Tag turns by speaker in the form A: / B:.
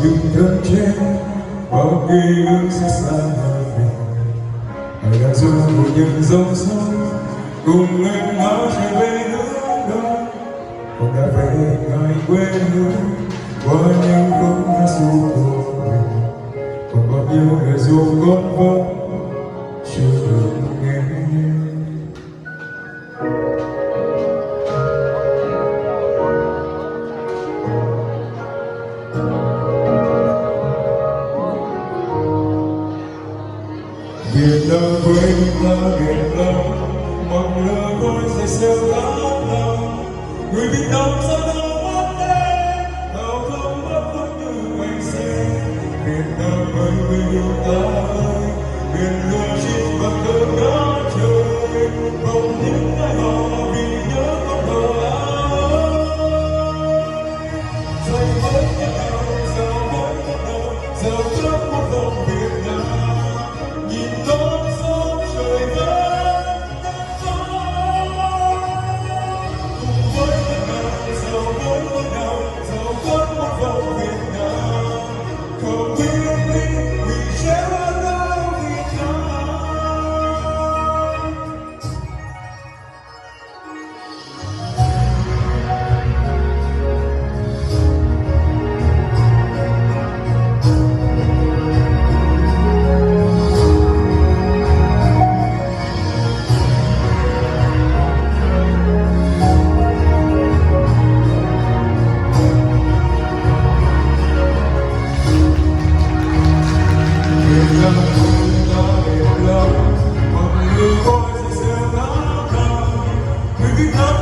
A: Những cơn trên bao ký ức sẽ xa mình, ai đã dùng một những dòng sông cùng em ngáo trở về hướng đông, con đã về ngày quê hương qua những khúc hát ru của mình, còn bao nhiêu lời ru con vẫn chưa được nghe. Biển đông với ta biển đông, mong lỡ khói sẽ sớm áo lòng. Người Việt Nam sao đâu mất tên, tàu không mất vẫn như quanh xe. Việt Nam ơi người yêu ta ơi, biển lửa chìm và cơn ngã trời, không những ai họ vì nhớ con thờ áo. Dậy với nhau, giờ với nhau, giờ trước một vòng Việt Nam. Nhìn con sông trời vẫn gió, cùng với nhau giàu với nhau giàu quất một vòng Việt Nam, không biết đi vì sẽ ở đâu Việt Nam. Người Việt Nam